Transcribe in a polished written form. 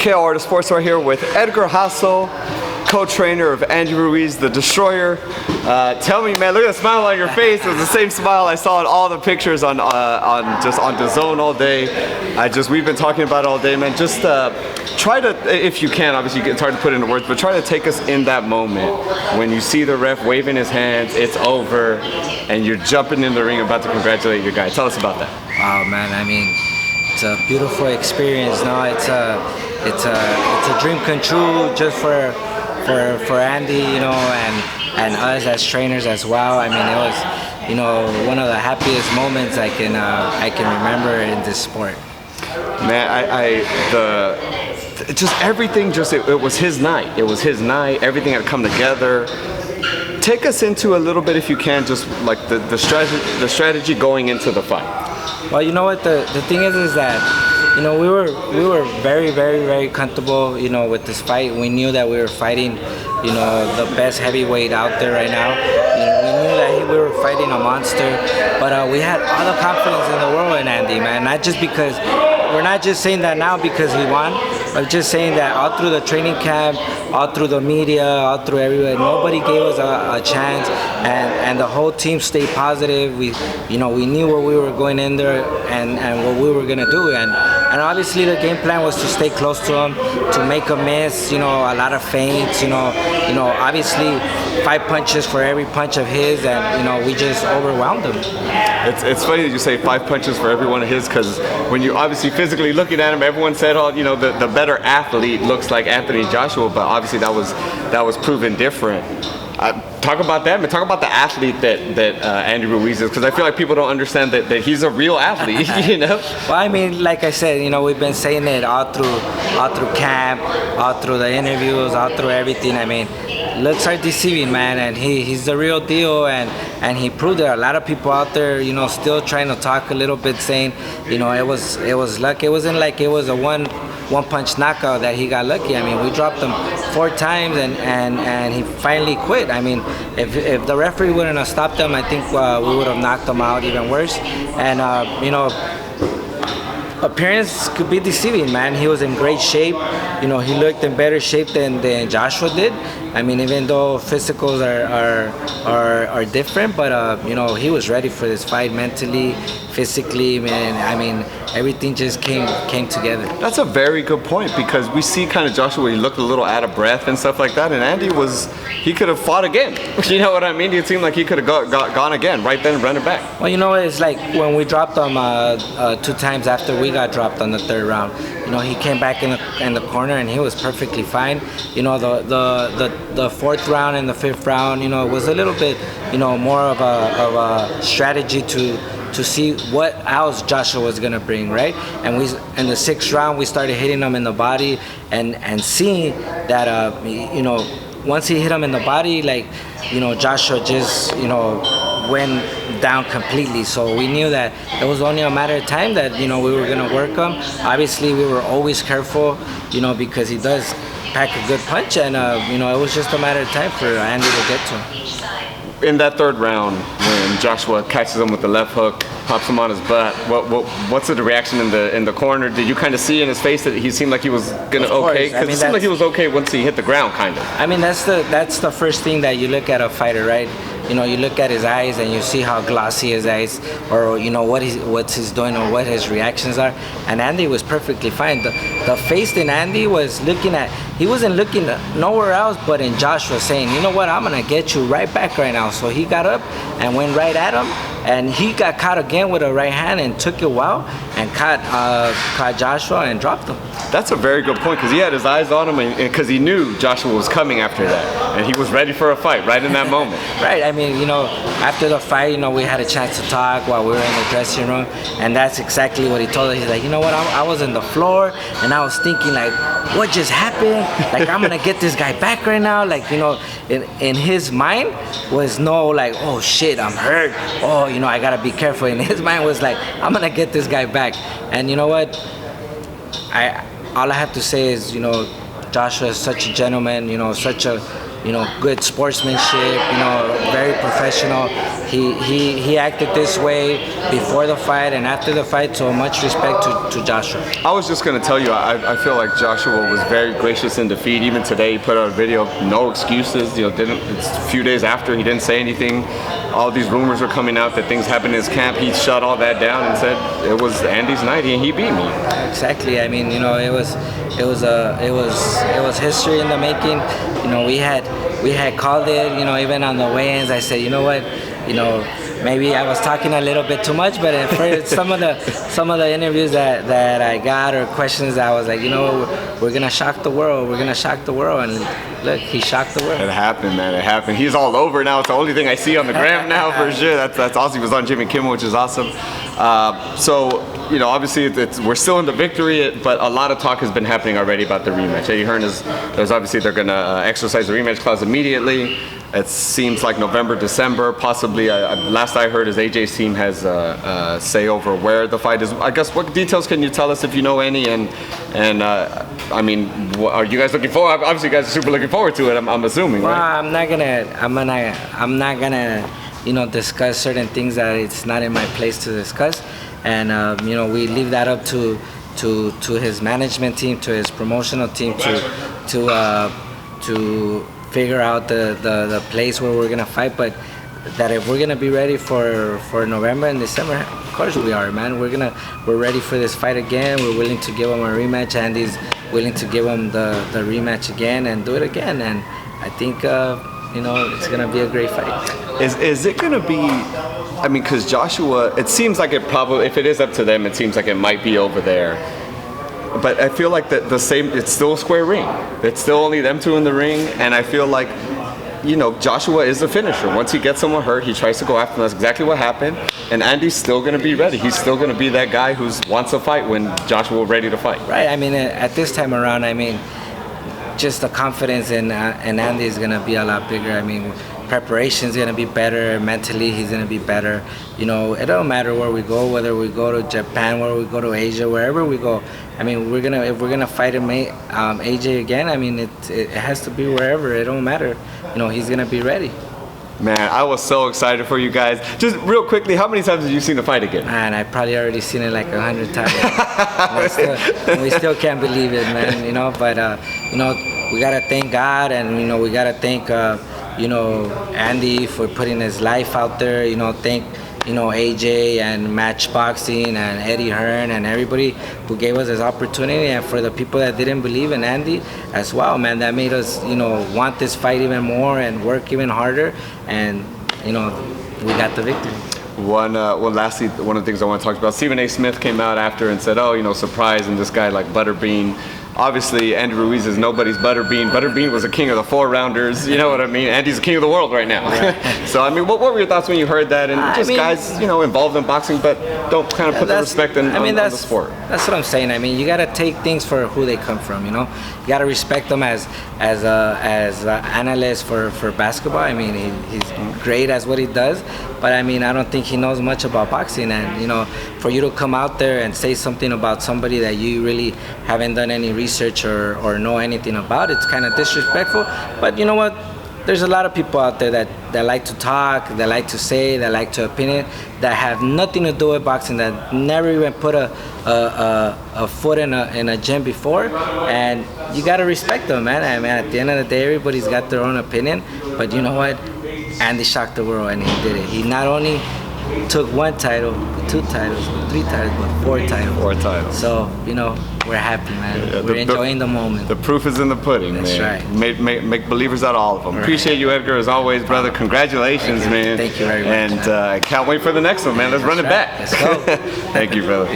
KO Art of Sports right here with Estrella Jasso, co-trainer of Andy Ruiz, the Destroyer. Tell me, man, look at the smile on your face. It was the same smile I saw in all the pictures on the zone all day. We've been talking about it all day, man. Just try to, if you can, obviously it's hard to put into words, but try to take us in that moment when you see the ref waving his hands, it's over, and you're jumping in the ring about to congratulate your guy. Tell us about that. Wow, man. I mean, it's a beautiful experience. No, it's a dream come true just for Andy, you know, and us as trainers as well. I mean, it was, you know, one of the happiest moments I can remember in this sport. Man, just everything, it was his night. It was his night. Everything had come together. Take us into a little bit, if you can, just like the strategy going into the fight. Well, you know what, the thing is that, you know, we were very, very, very comfortable, you know, with this fight. We knew that we were fighting, you know, the best heavyweight out there right now. You know, we knew that we were fighting a monster, but we had all the confidence in the world in Andy, man. Not just because, we're not just saying that now because he won, but just saying that all through the training camp, all through the media, all through everywhere, nobody gave us a chance, and the whole team stayed positive. We knew what we were going in there and what we were gonna do, and obviously the game plan was to stay close to him, to make him miss, you know, a lot of feints, you know, obviously 5 punches for every punch of his, and you know, we just overwhelmed him. It's funny that you say 5 punches for every one of his, because when you obviously physically looking at him, everyone said, oh, you know, the better athlete looks like Anthony Joshua, but obviously that was proven different. Talk about that, but talk about the athlete that Andy Ruiz is, because I feel like people don't understand that he's a real athlete, you know? Well, I mean, like I said, you know, we've been saying it all through camp, all through the interviews, all through everything. I mean, looks are deceiving, man, and he's the real deal, and he proved it. A lot of people out there, you know, still trying to talk a little bit, saying, you know, it was luck. It wasn't like it was a one punch knockout that he got lucky. I mean, we dropped him 4 times and he finally quit. I mean, if the referee wouldn't have stopped him, I think we would have knocked him out even worse. And you know, appearance could be deceiving, man. He was in great shape. You know, he looked in better shape than Joshua did. I mean, even though physicals are different, but you know, he was ready for this fight mentally, physically, man. I mean, everything just came together. That's a very good point, because we see kind of Joshua, he looked a little out of breath and stuff like that, and Andy he could have fought again. You know what I mean? It seemed like he could have gone again right then and run it back. Well, you know, it's like when we dropped him 2 times after we got dropped on the 3rd round. You know, he came back in the corner and he was perfectly fine. You know, the 4th round and the 5th round, you know, it was a little bit, you know, more of a strategy to see what else Joshua was gonna bring, right? And in the 6th round, we started hitting him in the body and seeing that, you know, once he hit him in the body, like, you know, Joshua just, you know, went down completely. So we knew that it was only a matter of time that, you know, we were gonna work him. Obviously, we were always careful, you know, because he does pack a good punch, and you know, it was just a matter of time for Andy to get to him. In that 3rd round, when Joshua catches him with the left hook, pops him on his butt, what's the reaction in the corner? Did you kind of see in his face that he seemed like he was gonna okay? Because it seemed like he was okay once he hit the ground, kind of. I mean, that's the first thing that you look at a fighter, right? You know, you look at his eyes and you see how glossy his eyes, or you know what he's doing, or what his reactions are. And Andy was perfectly fine. The face in Andy was he wasn't looking nowhere else but in Joshua, saying, you know what, I'm gonna get you right back right now. So he got up and went right at him, and he got caught again with a right hand and took it well and caught Joshua and dropped him. That's a very good point, because he had his eyes on him, and because he knew Joshua was coming after that, and he was ready for a fight right in that moment. Right. I mean, you know, after the fight, you know, we had a chance to talk while we were in the dressing room, and that's exactly what he told us. He's like, you know what, I was on the floor and I was thinking, like, what just happened? Like, I'm gonna get this guy back right now. Like, you know, in his mind was no, like, oh shit, I'm hurt. Oh, you know, I gotta be careful. In his mind was like, I'm gonna get this guy back. And you know what? All I have to say is, you know, Joshua is such a gentleman. You know, such a, you know, good sportsmanship. You know, very professional. he acted this way before the fight and after the fight. So much respect to Joshua. I was just going to tell you, I feel like Joshua was very gracious in defeat. Even today, he put out a video, no excuses. It's a few days after, he didn't say anything. All these rumors were coming out that things happened in his camp. He shut all that down and said it was Andy's night and he beat me. Exactly. I mean, it was history in the making. We had called it. Even on the weigh-ins, I said, you know what, maybe I was talking a little bit too much, but for some of the interviews that I got or questions, I was like, we're gonna shock the world. We're gonna shock the world, and look, he shocked the world. It happened, man. It happened. He's all over now. It's the only thing I see on the gram now for sure. That's awesome. He was on Jimmy Kimmel, which is awesome. So obviously we're still in the victory, but a lot of talk has been happening already about the rematch. Eddie Hearn there's obviously they're gonna exercise the rematch clause immediately. It seems like November, December, possibly. Last I heard is AJ's team has say over where the fight is. I guess what details can you tell us if you know any? And I mean, are you guys looking forward? Obviously, you guys are super looking forward to it. I'm assuming, well, right? I'm not gonna discuss certain things that it's not in my place to discuss, and we leave that up to his management team, to his promotional team, to figure out the place where we're gonna fight. But that if we're gonna be ready for November and December, of course we are, man. We're ready for this fight again. We're willing to give him a rematch. Andy's willing to give him the rematch again and do it again. And I think it's gonna be a great fight. Is it gonna be? I mean, because Joshua, it seems like it probably, if it is up to them, it seems like it might be over there. But I feel like the same. It's still a square ring. It's still only them two in the ring, and I feel like, Joshua is a finisher. Once he gets someone hurt, he tries to go after them. That's exactly what happened. And Andy's still going to be ready. He's still going to be that guy who wants to fight when Joshua is ready to fight. Right. I mean, at this time around, just the confidence in Andy is going to be a lot bigger. I mean, preparation is going to be better. Mentally, he's going to be better. It don't matter where we go, whether we go to Japan, whether we go to Asia, wherever we go. I mean, if we're gonna fight him, AJ again. I mean, it has to be wherever. It don't matter. He's gonna be ready. Man, I was so excited for you guys. Just real quickly, how many times have you seen the fight again? Man, I probably already seen it like 100 times. we still can't believe it, man. But we gotta thank God, and we gotta thank Andy for putting his life out there. Thank AJ and Match Boxing and Eddie Hearn and everybody who gave us this opportunity, and for the people that didn't believe in Andy as well, man, that made us want this fight even more and work even harder, and we got the victory. Lastly, one of the things I want to talk about, Stephen A. Smith came out after and said, surprise, and this guy like Butterbean. Obviously, Andy Ruiz is nobody's Butterbean. Butterbean was a king of the 4-rounders. You know what I mean? Andy's the king of the world right now. Right. So, I mean, what were your thoughts when you heard that? And guys, involved in boxing, but don't kind of put the respect on the sport. That's what I'm saying. I mean, you got to take things for who they come from, You got to respect them as analyst for basketball. I mean, he's great as what he does. But, I mean, I don't think he knows much about boxing. And, for you to come out there and say something about somebody that you really haven't done any research or know anything about, it's kind of disrespectful. But you know what? There's a lot of people out there that like to talk, that like to say, that like to opinion, that have nothing to do with boxing, that never even put a foot in a gym before, and you gotta respect them, man. I mean, at the end of the day, everybody's got their own opinion, but you know what? Andy shocked the world, and he did it. He not only took 1 title, 2 titles, 3 titles, but 4 titles. 4 titles. So, we're happy, man. Yeah, we're enjoying the moment. The proof is in the pudding, That's man. Right. Make believers out of all of them. Right. Appreciate you, Edgar, as always, brother. Congratulations, man. Thank you very much. And I can't wait for the next one, man. Let's run it back. Let's go. Thank you, brother.